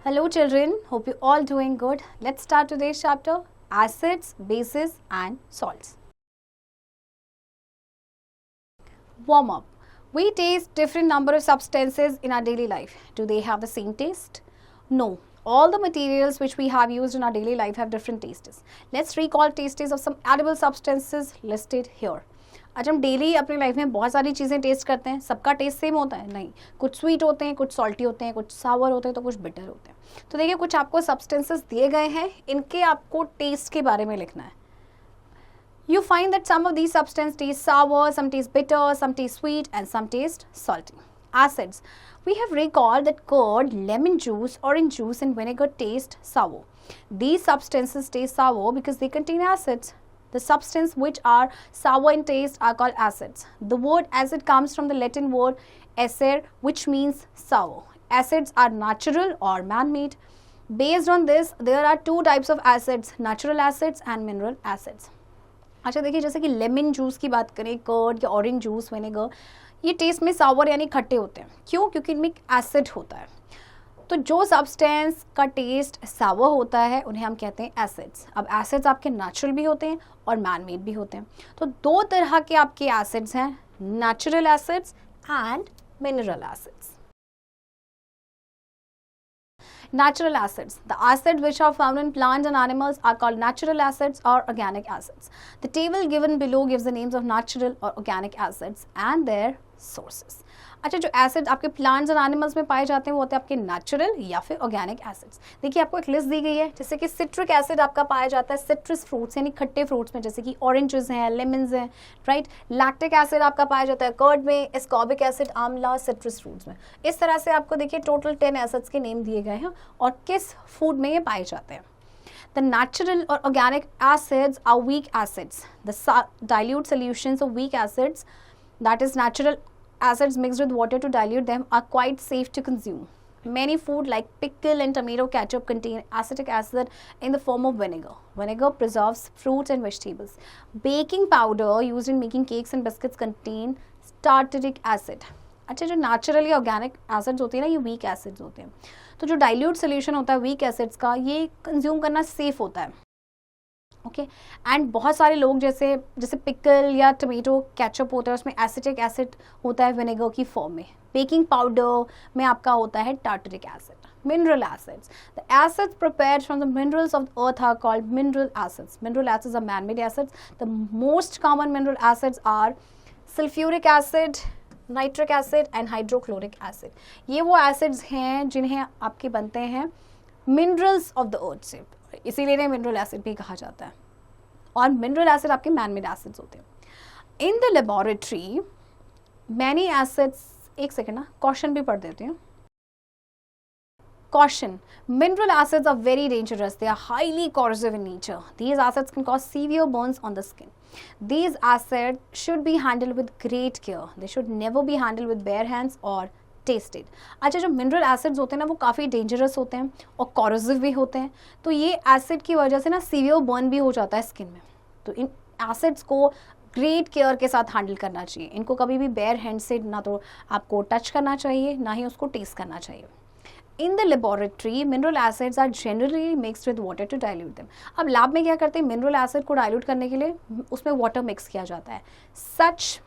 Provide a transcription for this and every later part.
Hello children, hope you all doing good. Let's start today's chapter, acids, bases and salts. Warm up. We taste different number of substances in our daily life. Do they have the same taste? No. All the materials which we have used in our daily life have different tastes. Let's recall tastes of some edible substances listed here. आज हम daily अपनी life में बहुत सारी चीज़ें test करते हैं. सबका टेस्ट सेम होता है? नहीं. कुछ स्वीट होते हैं, कुछ सॉल्टी होते हैं, कुछ सावर होते हैं, तो कुछ बिटर होते हैं. तो देखिए, कुछ आपको सब्सटेंसेस दिए गए हैं, इनके आपको टेस्ट के बारे में लिखना है. You find that some of these substances taste sour, some taste bitter, some taste sweet and some taste salty. Acids. We have recalled that curd, lemon juice, orange juice and vinegar taste sour. These substances taste sour because they contain acids. The substances which are sour in taste are called acids. The word acid comes from the Latin word acer, which means sour. Acids are natural or man-made. Based on this, there are two types of acids, natural acids and mineral acids. अच्छा देखिए, जैसे कि lemon juice की बात करें, curd या orange juice, vinegar, ये test में सावर यानी खट्टे होते हैं. क्यों? क्योंकि इनमें एसिड होता है. तो जो सब्सटेंस का टेस्ट सावर होता है उन्हें हम कहते हैं एसिड्स. अब एसिड्स आपके नेचुरल भी होते हैं और मैन मेड भी होते हैं. तो दो तरह के आपके एसिड्स हैं, natural acids and mineral acids. Natural acids. The acids which are found in plants and animals are called natural acids or organic acids. The table given below gives the names of natural or organic acids and their sources. अच्छा, जो acid आपके plants और animals में पाए जाते हैं वो होते हैं आपके नेचुरल या फिर ऑर्गेनिक एसिड्स. देखिए, आपको एक लिस्ट दी गई है, जैसे कि सिट्रिक एसिड आपका पाया जाता है सिट्रस फ्रूट्स यानी खट्टे फ्रूट्स में, जैसे कि ऑरेंजेस हैं, लेमन्स हैं, राइट. लैक्टिक एसिड आपका पाया जाता है कर्ड में, एस्कॉर्बिक एसिड आंवला, सिट्रस फ्रूट्स में. इस तरह से आपको देखिए टोटल 10 एसिड्स के नेम दिए गए हैं और किस फूड में ये पाए जाते हैं. The natural or organic acids are weak acids. The dilute solutions of weak acids, that is natural acids mixed with water to dilute them, are quite safe to consume. Many food like pickle and tomato ketchup contain acetic acid in the form of vinegar. Vinegar preserves fruits and vegetables. Baking powder used in making cakes and biscuits contain tartaric acid. अच्छा, जो natural या organic acids होते हैं ना, ये weak acids होते हैं. तो जो डाइल्यूट सोल्यूशन होता है वीक एसिड्स का, ये कंज्यूम करना सेफ होता है. ओके. एंड बहुत सारे लोग जैसे पिकल या टमेटो केचप होता है, उसमें एसिटिक एसिड होता है विनेगर की फॉर्म में. बेकिंग पाउडर में आपका होता है tartaric acid. Mineral acids. The acids prepared from the minerals of the earth are called mineral acids. Mineral acids are man-made acids. The most common mineral acids are sulfuric acid, nitric acid and hydrochloric acid. ये वो acids हैं जिन्हें आपके बनते हैं minerals of the earth से, इसीलिए इन्हें मिनरल एसिड भी कहा जाता है. और मिनरल एसिड आपके मैनमेड एसिड्स होते हैं. In the laboratory many acids, एक सेकेंड ना, क्वेश्चन भी पढ़ देते हैं. Caution: mineral acids are very dangerous. They are highly corrosive in nature. These acids can cause severe burns on the skin. These acids should be handled with great care. They should never be handled with bare hands or tasted. अच्छा, जो mineral acids होते हैं ना, वो काफ़ी dangerous होते हैं और कॉरोसिव भी होते हैं. तो ये एसिड की वजह से ना सीवियर बर्न भी हो जाता है स्किन में. तो इन एसिड्स को ग्रेट केयर के साथ हैंडल करना चाहिए. इनको कभी भी बेयर हैंड से ना तो आपको टच करना चाहिए, ना ही उसको टेस्ट करना चाहिए. In the laboratory, mineral acids are generally mixed with water to dilute them. अब लैब में क्या करते हैं, मिनरल एसिड को डाइल्यूट करने के लिए उसमें वाटर मिक्स किया जाता है. Such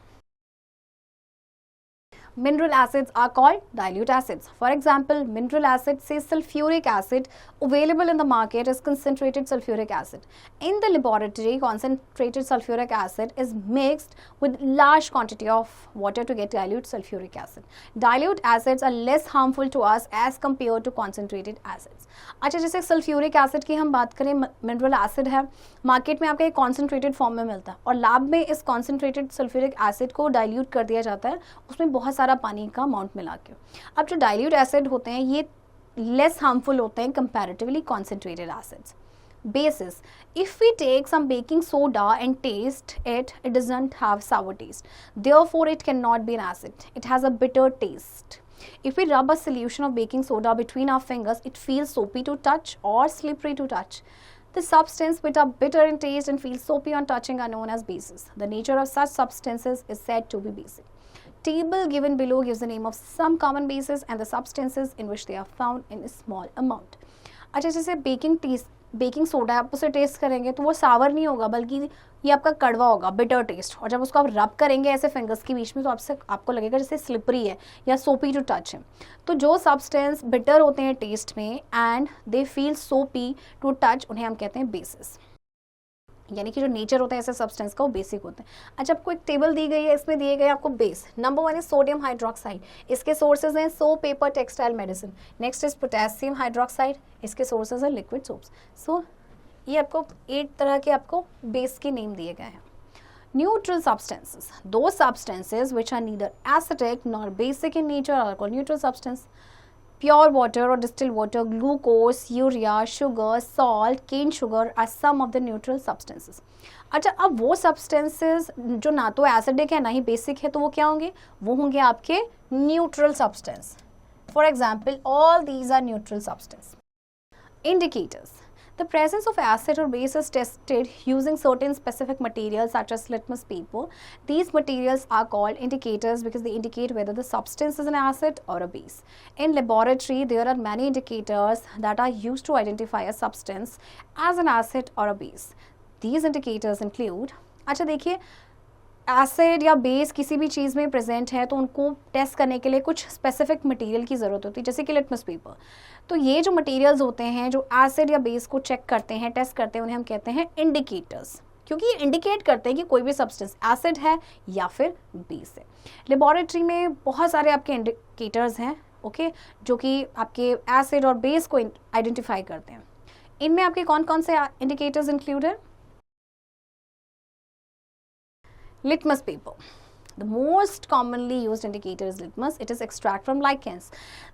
mineral acids are called dilute acids. For example, mineral acid, say sulfuric acid, available in the market is concentrated sulfuric acid. In the laboratory, concentrated sulfuric acid is mixed with large quantity of water to get dilute sulfuric acid. Dilute acids are less harmful to us as compared to concentrated acids. अच्छा, जैसे sulphuric acid की हम बात करें, mineral acid है, market में आपका एक कॉन्सेंट्रेटेड फॉर्म में मिलता है और लैब में इस कॉन्सेंट्रेटेड सल्फ्यूरिक एसिड को डाइल्यूट कर दिया जाता है, उसमें बहुत सारा पानी का अमाउंट मिला के. अब जो डाइल्यूट एसिड होते हैं ये लेस हार्मफुल होते हैं comparatively concentrated acids. Bases: if we take some baking soda and taste it, it doesn't have sour taste. Therefore, it cannot be an acid. It has a bitter taste. If we rub a solution of baking soda between our fingers, it feels soapy to touch or slippery to touch. The substances which are bitter in taste and feel soapy on touching are known as bases. The nature of such substances is said to be basic. Table given below gives the name of some common bases and the substances in which they are found in a small amount. अच्छा, जैसे baking soda आप उसे test करेंगे तो वो सावर नहीं होगा, बल्कि ये आपका कड़वा होगा, बिटर टेस्ट। और जब उसको आप रब करेंगे ऐसे फिंगर्स के बीच में तो आपको लगेगा जैसे स्लिपरी है या सोपी टू टच है। तो जो सब्सटेंस बिटर होते हैं टेस्ट में एंड दे फील सोपी टू टच, उन्हें हम कहते हैं बेसिस। यानी कि जो नेचर होता है ऐसे सब्सटेंस का वो बेसिक होता है। अच्छा, आपको एक टेबल दी गई है, इसमें दिए गए आपको base. Number 1 is sodium hydroxide, इसके सोर्सेज हैं soap, paper, textile, medicine. Next is potassium hydroxide, इसके सोर्सेज हैं लिक्विड सोप्स। सो ये आपको 8 तरह के आपको बेस के नेम दिए गए हैं। Neutral substances, those substances which are neither acidic nor basic in nature are called neutral substance. Pure water or distilled water, glucose, urea, sugar, salt, cane sugar are some of the neutral substances. अच्छा, अब वो substances जो ना तो acidic है ना ही basic है, तो वो क्या होंगे? वो होंगे आपके neutral substance. For example, all these are neutral substance. Indicators. The presence of acid or base is tested using certain specific materials such as litmus paper. These materials are called indicators because they indicate whether the substance is an acid or a base. In laboratory, there are many indicators that are used to identify a substance as an acid or a base. These indicators include, अच्छा देखिए, acid या base किसी भी चीज़ में present है तो उनको test करने के लिए कुछ स्पेसिफिक मटेरियल की ज़रूरत होती है, जैसे कि लिटमस पेपर। तो ये जो मटेरियल्स होते हैं जो एसिड या बेस को चेक करते हैं, टेस्ट करते हैं, उन्हें हम कहते हैं इंडिकेटर्स, क्योंकि ये इंडिकेट करते हैं कि कोई भी सब्सटेंस एसिड है या फिर बेस है। लेबोरेटरी में बहुत सारे आपके इंडिकेटर्स हैं, ओके, जो कि आपके एसिड और बेस को आइडेंटिफाई करते हैं। इनमें आपके कौन कौन से इंडिकेटर्स इंक्लूड है? Litmus paper. The most commonly used indicator is litmus. It is extract from lichens.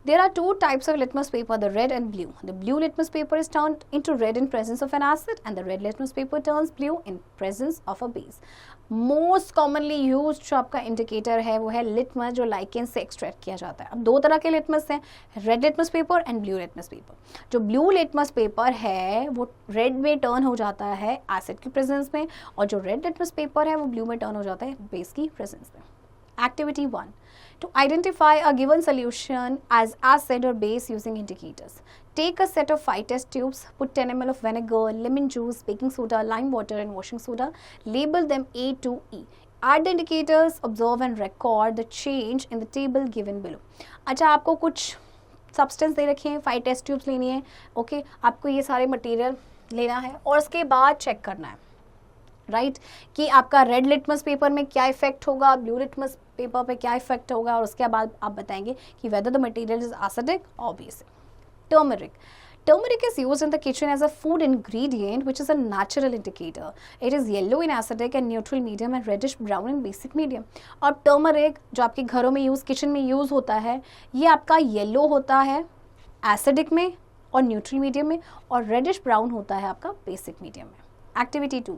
There are two types of litmus paper, the red and blue. The blue litmus paper is turned into red in presence of an acid and the red litmus paper turns blue in presence of a base. Most commonly used जो आपका indicator है वो है litmus, जो lichen से extract किया जाता है। अब 2 तरह के लिटमस हैं, red litmus paper and blue litmus paper. जो ब्लू लिटमस पेपर है वो रेड में टर्न हो जाता है एसिड की प्रेजेंस में, और जो रेड लिटमस पेपर है वो ब्लू में टर्न हो जाता है बेस की प्रेजेंस में। Activity 1. To identify a given solution as acid or base using indicators. Take a set of 5 test tubes, put 10 ml of vinegar, lemon juice, baking soda, lime water and washing soda. Label them A to E. Add the indicators, observe and record the change in the table given below. अच्छा, आपको कुछ substance दे रखे हैं, 5 test tubes लेनी है, okay, आपको ये सारे मटेरियल लेना है और उसके बाद चेक करना है, राइट, कि आपका रेड लिटमस पेपर में क्या इफेक्ट होगा, ब्लू लिटमस पेपर पे क्या इफेक्ट होगा, और उसके बाद आप बताएंगे कि whether the material is acidic और basic. Turmeric. Turmeric is used in the kitchen as a food ingredient which is a natural indicator. It is yellow in acidic and neutral medium and reddish brown in basic medium. और turmeric जो आपके घरों में kitchen में use होता है, ये आपका येलो होता है एसिडिक में और न्यूट्रल मीडियम में, और रेडिश ब्राउन होता है आपका बेसिक मीडियम में। Activity 2.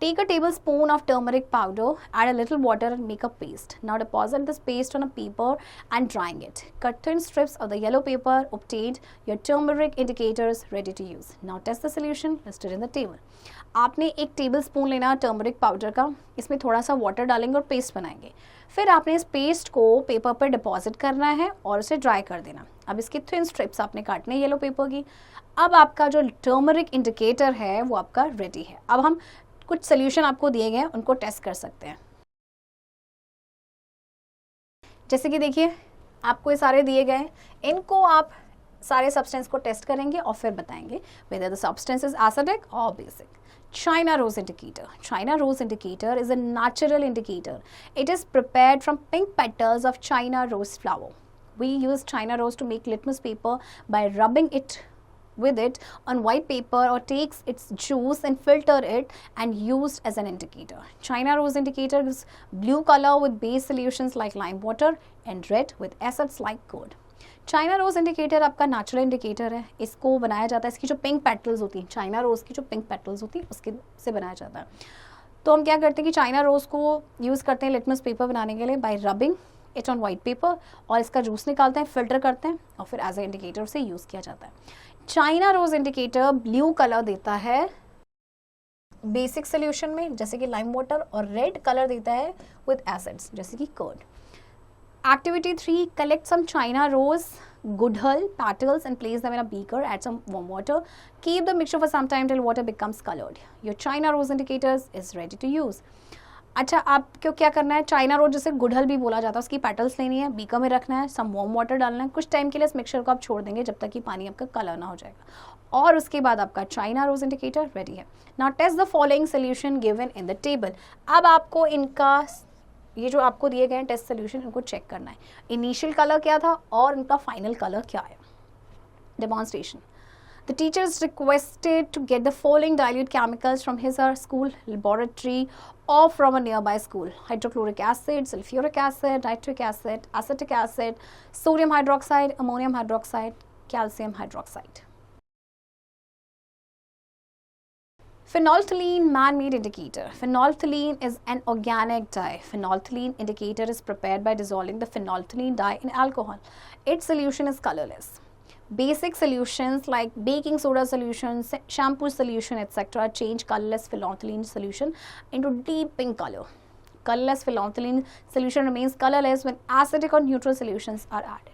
Take a tablespoon of turmeric powder, add a little water and make a paste. Now deposit this paste on a paper and drying it. Cut thin strips of the yellow paper obtained. Your turmeric indicator is ready to use. Now test the solution listed in the table. आपने एक table spoon लेना turmeric powder का, इसमें थोड़ा सा water डालेंगे और paste बनाएंगे। फिर आपने इस पेस्ट को पेपर पर डिपॉजिट करना है और उसे ड्राई कर देना। अब इसकी थिन स्ट्रिप्स आपने काटने येलो पेपर की। अब आपका जो टर्मरिक इंडिकेटर है वो आपका रेडी है। अब हम कुछ सोल्यूशन आपको दिए गए हैं, उनको टेस्ट कर सकते हैं। जैसे कि देखिए, आपको ये सारे दिए गए हैं, इनको आप सारे सब्सटेंस को टेस्ट करेंगे और फिर बताएंगे whether the substance is acidic or basic. China rose indicator. China rose indicator is a natural indicator. It is prepared from pink petals of China rose flower. We use China rose to make litmus paper by rubbing it with it on white paper or takes its juice and filter it and used as an indicator. China rose indicator is blue color with base solutions like lime water and red with acids like curd. China rose indicator आपका natural indicator है। इसको बनाया जाता है, इसकी जो pink petals होती हैं, चाइना रोज़ की जो पिंक पेटल्स होती हैं उसके से बनाया जाता है। तो हम क्या करते हैं कि चाइना रोज़ को यूज़ करते हैं लिटमस पेपर बनाने के लिए bye rubbing it on white paper, और इसका जूस निकालते हैं, फिल्टर करते हैं और फिर एज ए इंडिकेटर से यूज़ किया जाता है। China rose indicator blue colour देता है बेसिक सोल्यूशन में जैसे कि लाइम वाटर, और रेड कलर देता है विद एसिड्स जैसे कि curd. Activity 3, collect some china rose, gudhal, petals and place them in a beaker, add some warm water. Keep the mixture for some time till water becomes colored. Your china rose indicators is ready to use. अच्छा, आपको क्या करना है, China rose जैसे गुड़हल भी बोला जाता है, उसकी पेटल्स लेनी है, बीकर में रखना है, सम वार्म वाटर डालना है, कुछ टाइम के लिए इस मिक्सचर को आप छोड़ देंगे जब तक कि पानी आपका कलर ना हो जाएगा, और उसके बाद आपका चाइना रोज इंडिकेटर रेडी है. Now test the following solution given in the table. अब आपको इनका ये जो आपको दिए गए हैं टेस्ट सोल्यूशन, इनको चेक करना है. इनिशियल कलर क्या था और इनका फाइनल कलर क्या है. Demonstration. The teacher is requested to get the following dilute chemicals from his or her school laboratory or from a nearby school: hydrochloric acid, sulfuric acid, nitric acid, acetic acid, sodium hydroxide, ammonium hydroxide, calcium hydroxide. Phenolphthalein man-made indicator. Phenolphthalein is an organic dye. Phenolphthalein indicator is prepared by dissolving the phenolphthalein dye in alcohol. Its solution is colorless. Basic solutions like baking soda solution, shampoo solution, etc. change colorless phenolphthalein solution into deep pink color. Colorless phenolphthalein solution remains colorless when acidic or neutral solutions are added.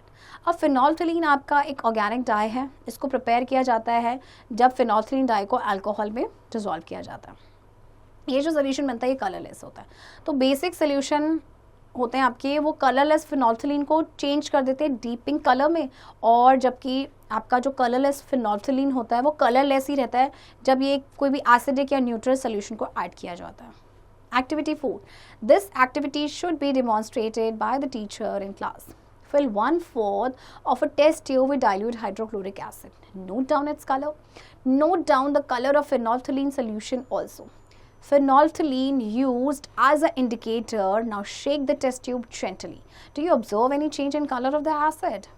अब फिनॉल्फथलीन आपका एक organic die है, इसको prepare किया जाता है जब फिनॉल्फथलीन die को अल्कोहल में डिसॉल्व किया जाता है. ये जो सोल्यूशन बनता है ये कलरलेस होता है. तो बेसिक सोल्यूशन होते हैं आपके, वो कलरलेस फिनॉल्फथलीन को चेंज कर देते हैं डीप पिंक कलर में, और जबकि आपका जो कलरलेस फिनॉल्फथलीन होता है वो कलरलेस ही रहता है जब ये कोई भी एसिडिक या न्यूट्रल सोल्यूशन को ऐड किया जाता है. Activity 4. This activity should be demonstrated by the teacher in class. Fill 1/4 of a test tube with dilute hydrochloric acid. Note down its color. Note down the color of phenolphthalein solution also. Phenolphthalein used as an indicator. Now shake the test tube gently. Do you observe any change in color of the acid?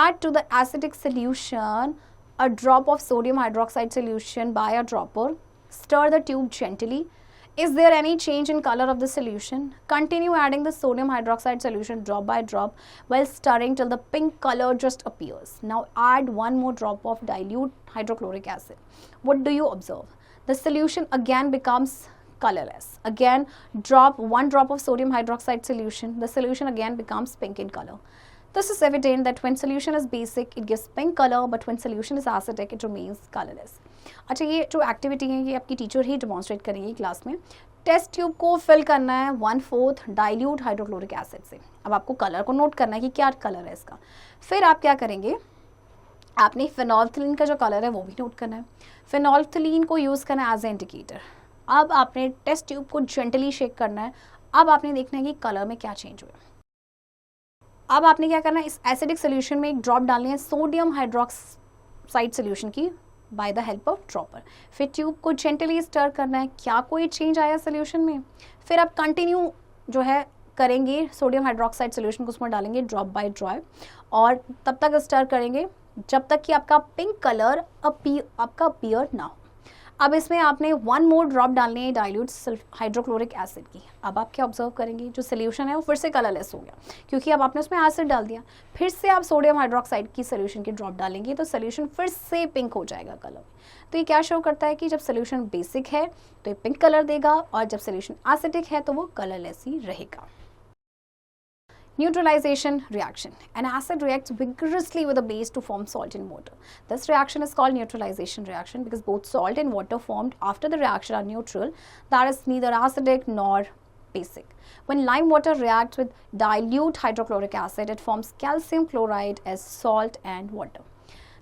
Add to the acidic solution a drop of sodium hydroxide solution by a dropper. Stir the tube gently. Is there any change in color of the solution? Continue adding the sodium hydroxide solution drop by drop while stirring till the pink color just appears. Now add one more drop of dilute hydrochloric acid. What do you observe? The solution again becomes colorless. Again, drop one drop of sodium hydroxide solution. The solution again becomes pink in color. This is evident that when solution is basic, it gives pink color, but when solution is acidic, it remains colorless. अच्छा, ये जो activity है ये आपकी teacher ही demonstrate करेंगी class में. Test tube को fill करना है 1/4 डाइल्यूट हाइड्रोक्लोरिक एसिड से. अब आपको कलर को नोट करना है कि क्या कलर है इसका. फिर आप क्या करेंगे, आपने फिनॉल्फथलीन का जो कलर है वो भी नोट करना है. फिनॉल्फथलीन को यूज़ करना है एज ए इंडिकेटर. अब आपने टेस्ट ट्यूब को जेंटली शेक करना है. अब आपने देखना है कि कलर में क्या चेंज हुआ. अब आपने क्या करना है, इस एसिडिक सोल्यूशन में एक ड्रॉप डालनी है सोडियम हाइड्रोक्साइड सोल्यूशन की by the help of dropper. फिर ट्यूब को जेंटली स्टर करना है. क्या कोई चेंज आया सोल्यूशन में? फिर आप कंटिन्यू जो है करेंगे, सोडियम हाइड्रोक्साइड सोल्यूशन को उसमें डालेंगे ड्रॉप बाय ड्रॉप, और तब तक स्टर करेंगे जब तक कि आपका पिंक कलर आपका अपीयर ना हो. अब इसमें आपने वन मोर ड्रॉप डालनी है डाइल्यूट हाइड्रोक्लोरिक एसिड की. अब आप क्या ऑब्जर्व करेंगे, जो सोल्यूशन है वो फिर से कलरलेस हो गया क्योंकि अब आपने उसमें एसिड डाल दिया. फिर से आप सोडियम हाइड्रोक्साइड की सोल्यूशन की ड्रॉप डालेंगे तो सोल्यूशन फिर से पिंक हो जाएगा कलर. तो ये क्या शो करता है कि जब सोल्यूशन बेसिक है तो ये पिंक कलर देगा, और जब सोल्यूशन एसिडिक है तो वो कलरलेस ही रहेगा. Neutralization reaction. An acid reacts vigorously with a base to form salt and water. This reaction is called neutralization reaction because both salt and water formed after the reaction are neutral, that is neither acidic nor basic. When lime water reacts with dilute hydrochloric acid, it forms calcium chloride as salt and water.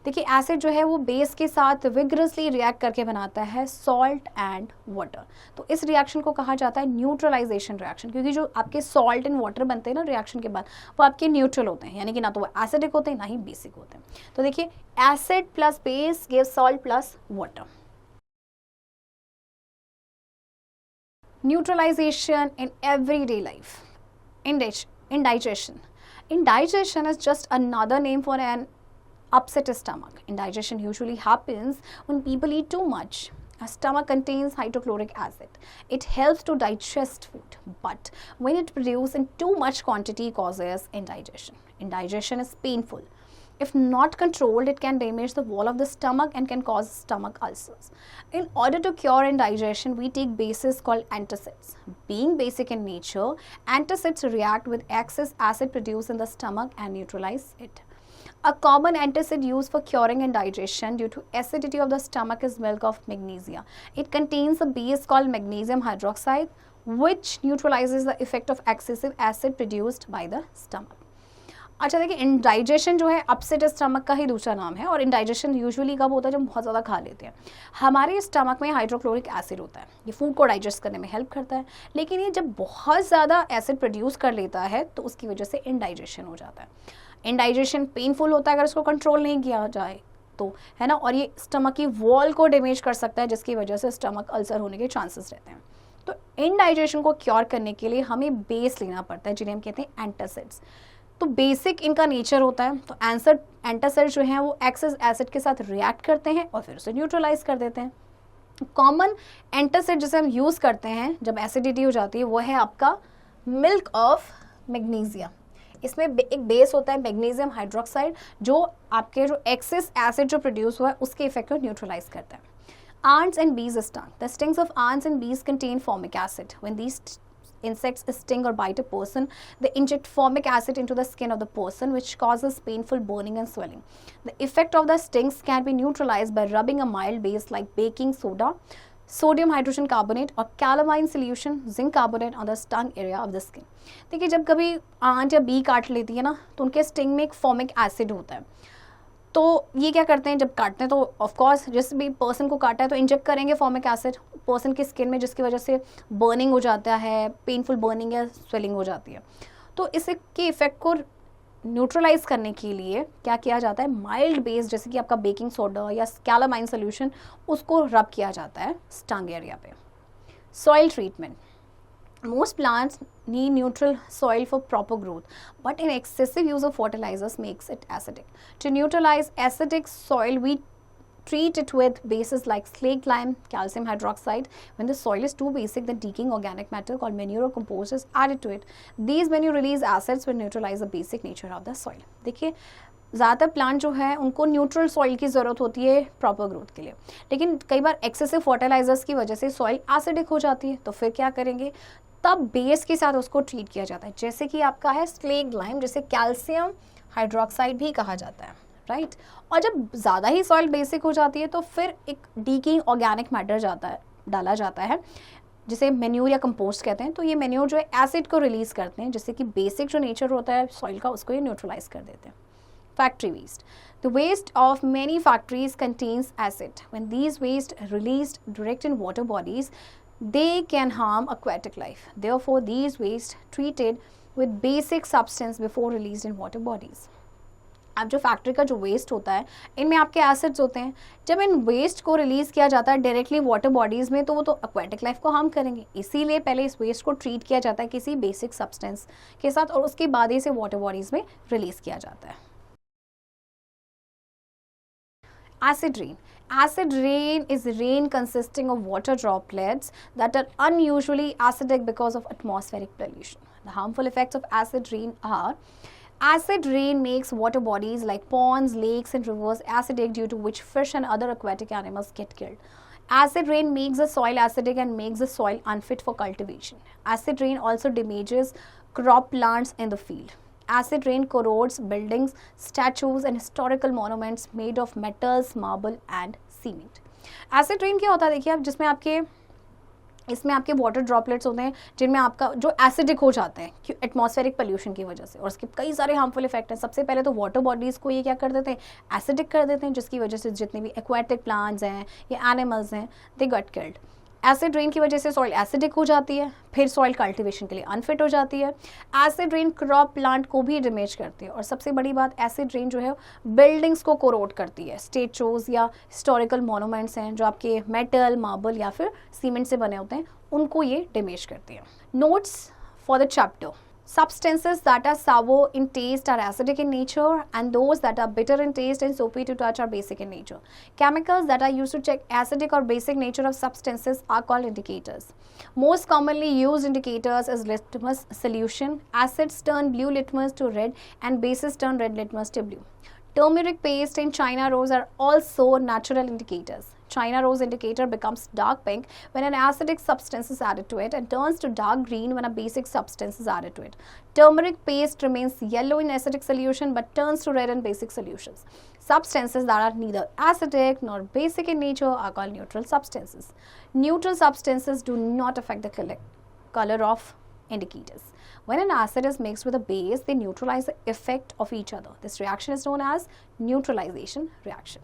देखिए, acid जो है वो base के साथ vigorously react करके बनाता है salt and water. तो इस रिएक्शन को कहा जाता है न्यूट्रलाइजेशन रिएक्शन, क्योंकि जो आपके सॉल्ट एंड वाटर बनते हैं ना रिएक्शन के बाद, वो आपके न्यूट्रल होते हैं, यानी कि ना तो वो एसिडिक होते हैं ना ही बेसिक होते हैं. तो देखिए, acid plus base gives salt plus water. Neutralisation in everyday life. Indigestion. Indigestion is just another name for an upset stomach. Indigestion usually happens when people eat too much. A stomach contains hydrochloric acid. It helps to digest food, but when it produces in too much quantity causes indigestion. Indigestion is painful. If not controlled, it can damage the wall of the stomach and can cause stomach ulcers. In order to cure indigestion, we take bases called antacids. Being basic in nature, antacids react with excess acid produced in the stomach and neutralize it. A common antacid used for curing indigestion due to acidity of the stomach is milk of magnesia. It contains a base called magnesium hydroxide, which neutralizes the effect of excessive acid produced by the stomach. अच्छा देखिए, indigestion जो है upset stomach का ही दूसरा नाम है, और indigestion usually कब होता है, जब बहुत ज़्यादा खा लेते हैं. हमारे स्टमक में हाइड्रोक्लोरिक एसिड होता है, ये फूड को डाइजेस्ट करने में हेल्प करता है, लेकिन ये जब बहुत ज़्यादा एसिड प्रोड्यूस कर लेता है तो उसकी वजह से इंडाइजेशन हो जाता है. इंडाइजेशन पेनफुल होता है अगर इसको कंट्रोल नहीं किया जाए तो, है ना, और ये स्टमक की वॉल को डैमेज कर सकता है, जिसकी वजह से स्टमक अल्सर होने के चांसेस रहते हैं. तो इंडाइजेशन को क्योर करने के लिए हमें बेस लेना पड़ता है, जिन्हें हम कहते हैं एंटासिड्स. तो बेसिक इनका नेचर होता है, तो एंटासिड जो हैं वो एक्सेस एसिड के साथ रिएक्ट करते हैं और फिर उसे न्यूट्रलाइज कर देते हैं. कॉमन एंटासिड जिसे हम यूज़ करते हैं जब एसिडिटी हो जाती है वो है आपका मिल्क ऑफ मैग्नीशिया. इसमें एक बेस होता है मैग्नीशियम हाइड्रोक्साइड, जो आपके जो एक्सेस एसिड जो प्रोड्यूस हुआ है उसके इफेक्ट को न्यूट्रलाइज करता है. Ants and bees sting. The stings of ants and bees contain formic acid. When these insects sting or bite a person, they inject formic acid into the skin of the person, which causes painful burning and swelling. The effect of the stings can be neutralized by rubbing a mild base like baking soda, sodium hydrogen carbonate or calamine solution, zinc carbonate on the stung area of the skin. देखिए, जब कभी aunt या B काट लेती है ना, तो उनके स्टिंग में एक फॉर्मिक एसिड होता है. तो ये क्या करते हैं, जब काटते हैं तो ऑफकोर्स जिस भी पर्सन को काटा है तो इंजेक्ट करेंगे फॉर्मिक एसिड पर्सन की स्किन में, जिसकी वजह से बर्निंग हो जाता है, पेनफुल बर्निंग या स्वेलिंग हो जाती है. तो इसके इफेक्ट को न्यूट्रलाइज करने के लिए क्या किया जाता है, माइल्ड बेस जैसे कि आपका बेकिंग सोडा या कैलामाइन सोल्यूशन, उसको रब किया जाता है स्टंग एरिया पे. Soil treatment. Most plants need neutral soil for proper growth, but in excessive use of fertilizers makes it acidic. To neutralize acidic soil, we treat it with bases like slaked lime, calcium hydroxide. When the soil is too basic, the decaying organic matter called manure or compost is added to it. These manure release acids will neutralize the basic nature of the soil. देखिए, ज़्यादातर plant जो है उनको neutral soil की ज़रूरत होती है proper growth के लिए, लेकिन कई बार एक्सेसिव फर्टिलाइजर्स की वजह से सॉइल एसिडिक हो जाती है. तो फिर क्या करेंगे, तब बेस के साथ उसको ट्रीट किया जाता है, जैसे कि आपका है स्लेक्ड लाइम, जिसे कैल्शियम हाइड्रोक्साइड भी कहा जाता है, राइट. और जब ज़्यादा ही सॉइल बेसिक हो जाती है तो फिर एक डीकिंग ऑर्गेनिक मैटर डाला जाता है, जिसे मेन्यूर या कंपोस्ट कहते हैं. तो ये मेन्यूर जो है एसिड को रिलीज़ करते हैं, जिससे कि बेसिक जो नेचर होता है सॉइल का उसको ये न्यूट्रलाइज कर देते हैं. Factory waste. The waste of many factories contains acid. When these waste released direct in water bodies, they can harm aquatic life. Therefore, these waste treated with basic substance before released in water bodies. अब जो factory का जो waste होता है, इनमें आपके acids होते हैं. जब इन वेस्ट को रिलीज़ किया जाता है डायरेक्टली वाटर बॉडीज़ में, तो वो तो एक्वेटिक लाइफ को हार्म करेंगे. इसीलिए पहले इस वेस्ट को ट्रीट किया जाता है किसी बेसिक सब्सटेंस के साथ, और उसके बाद ही इसे वाटर बॉडीज़ में रिलीज़ किया जाता है. Acid rain. Acid rain is rain consisting of water droplets that are unusually acidic because of atmospheric pollution. The harmful effects of acid rain are: acid rain makes water bodies like ponds, lakes and rivers acidic, due to which fish and other aquatic animals get killed. Acid rain makes the soil acidic and makes the soil unfit for cultivation. Acid rain also damages crop plants in the field. Acid rain corrodes buildings, statues and historical monuments made of metals, marble and cement. Acid rain क्या होता है, देखिए आप, जिसमें इसमें आपके water droplets होते हैं, जिनमें आपका जो एसिडिक हो जाते हैं एटमॉस्फेरिक पोल्यूशन की वजह से, और उसके कई सारे हार्मफुल इफेक्ट हैं. सबसे पहले तो वाटर बॉडीज़ को ये क्या कर देते हैं, एसिडिक कर देते हैं, जिसकी वजह से जितने भी एक्वाटिक प्लांट्स हैं या एनिमल्स हैं, दे गट किल्ड. एसिड रेन की वजह से सॉइल एसिडिक हो जाती है, फिर सॉइल कल्टीवेशन के लिए अनफिट हो जाती है. एसिड रेन क्रॉप प्लांट को भी डैमेज करती है, और सबसे बड़ी बात, एसिड रेन जो है बिल्डिंग्स को कोरोड करती है. स्टेचूज या हिस्टोरिकल मोनूमेंट्स हैं जो आपके मेटल, मार्बल या फिर सीमेंट से बने होते हैं, उनको ये डैमेज करती है. Notes for the chapter. Substances that are sour in taste are acidic in nature, and those that are bitter in taste and soapy to touch are basic in nature. Chemicals that are used to check acidic or basic nature of substances are called indicators. Most commonly used indicators is litmus solution. Acids turn blue litmus to red and bases turn red litmus to blue. Turmeric paste and China rose are also natural indicators. China rose indicator becomes dark pink when an acidic substance is added to it and turns to dark green when a basic substance is added to it. Turmeric paste remains yellow in acidic solution but turns to red in basic solutions. Substances that are neither acidic nor basic in nature are called neutral substances. Neutral substances do not affect the color of indicators. When an acid is mixed with a base, they neutralize the effect of each other. This reaction is known as neutralization reaction.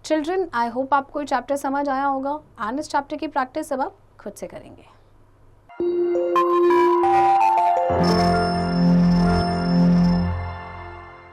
Children, I hope आपको ये chapter समझ आया होगा and इस chapter की practice अब आप खुद से करेंगे.